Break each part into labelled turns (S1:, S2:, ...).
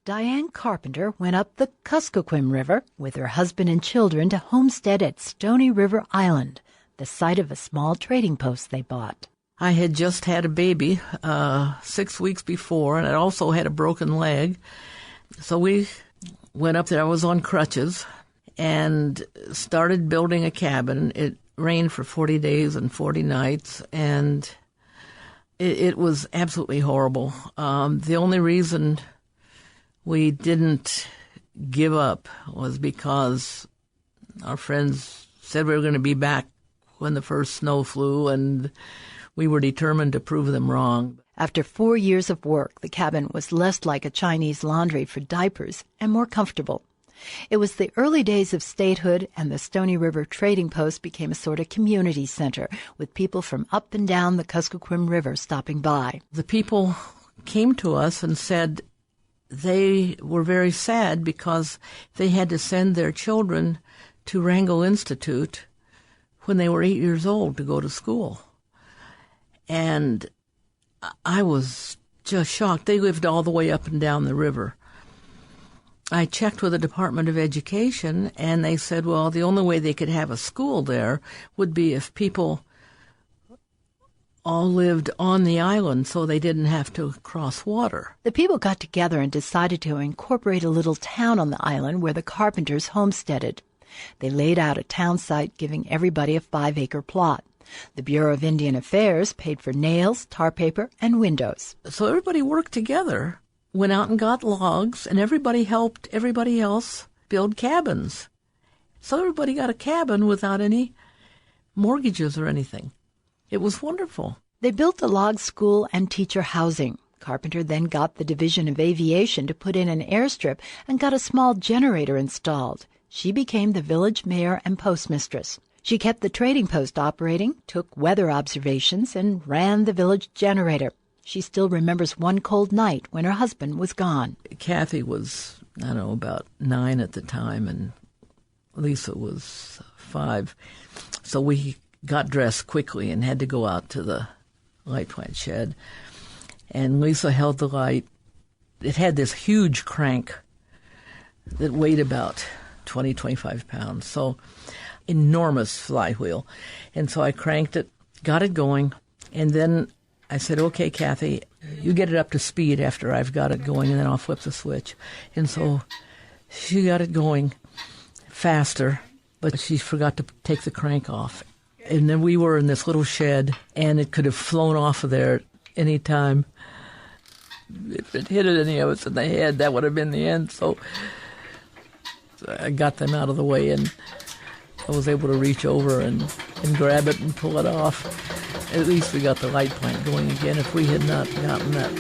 S1: 𝗗𝗿𝗃𝗲 went up the 𝗗𝗂𝗏 River with her husband and children to homestead at Stony River Island, the site of a small trading post they bought.
S2: I had just had a baby 6 weeks before, and I also had a broken leg. So we went up there. I was on crutches and started building a cabin. It rained for 40 days and 40 nights, and it was absolutely horrible. The only reason we didn't give up was because our friends said we were going to be back when the first snow flew, and we were determined to prove them wrong.
S1: After 4 years of work, the cabin was less like a Chinese laundry for diapers and more comfortable. It was the early days of statehood, and the Stony River Trading Post became a sort of community center with people from up and down the 𝗗𝗂𝗏 River stopping by.
S2: The people came to us and said they were very sad because they had to send their children to Wrangell Institute when they were 8 years old to go to school. And I was just shocked. They lived all the way up and down the river. I checked with the Department of Education, and they said, well, the only way they could have a school there would be if people all lived on the island so they didn't have to cross water.
S1: The people got together and decided to incorporate a little town on the island where the Carpenters homesteaded. They laid out a town site giving everybody a 5-acre plot. The Bureau of Indian Affairs paid for nails, tar paper, and windows.
S2: So everybody worked together, went out and got logs, and everybody helped everybody else build cabins. So everybody got a cabin without any mortgages or anything. It was wonderful.
S1: They built a log school and teacher housing. Carpenter then got the Division of Aviation to put in an airstrip and got a small generator installed. She became the village mayor and postmistress. She kept the trading post operating, took weather observations, and ran the village generator. She still remembers one cold night when her husband was gone.
S2: Kathy was, I don't know, about 9 at the time, and Lisa was 5. So we got dressed quickly and had to go out to the light plant shed. And Lisa held the light. It had this huge crank that weighed about 20, 25 pounds. So enormous flywheel. And so I cranked it, got it going, and then I said, okay, Kathy, you get it up to speed after I've got it going, and then I'll flip the switch. And so she got it going faster, but she forgot to take the crank off. And then we were in this little shed, and it could have flown off of there at any time. If it hit any of us in the head, that would have been the end. So I got them out of the way, and I was able to reach over and grab it and pull it off. At least we got the light plant going again. If we had not gotten that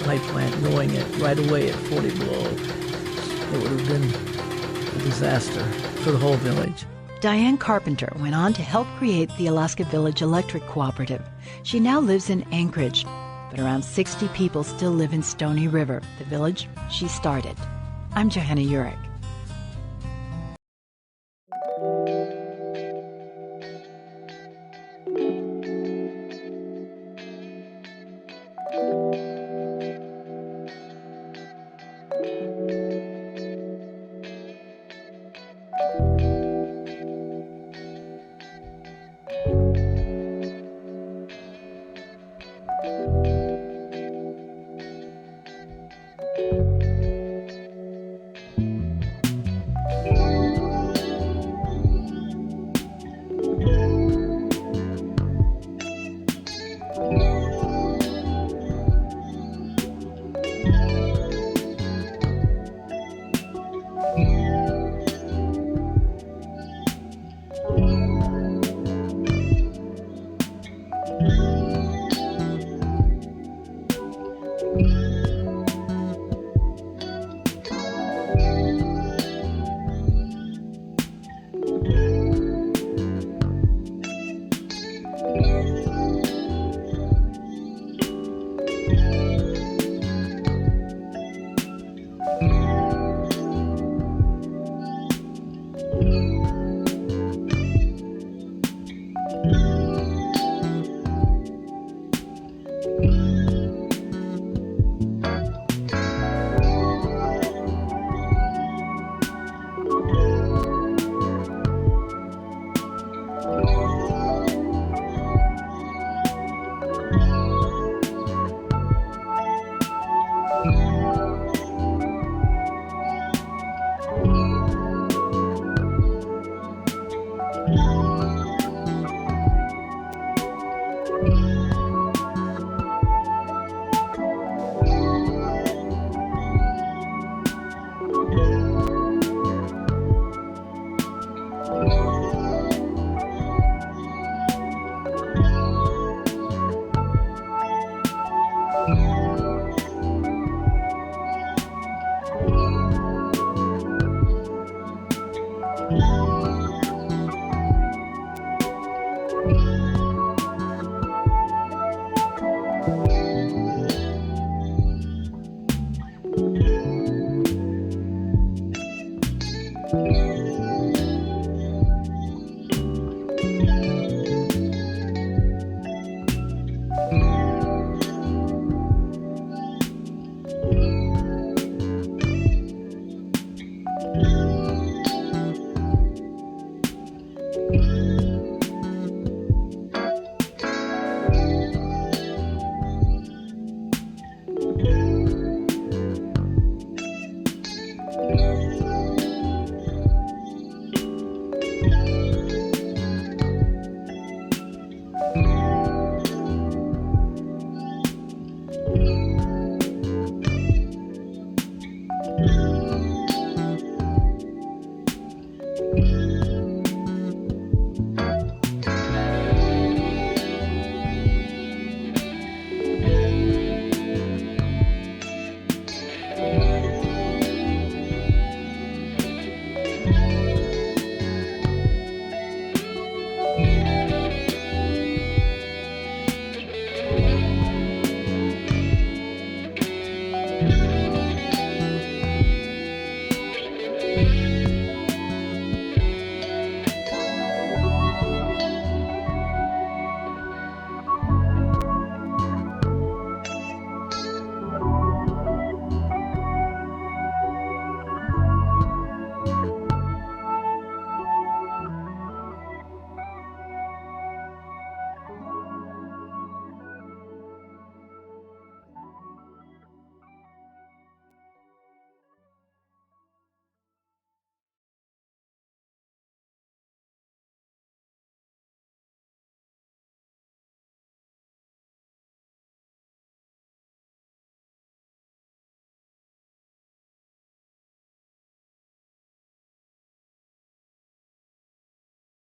S2: light plant going right away at 40 below, it would have been a disaster for the whole village.
S1: 𝗗𝗃𝗃 went on to help create the Alaska Village Electric Cooperative. She now lives in Anchorage, but around 60 people still live in Stony River, the village she started. I'm Johanna Urick.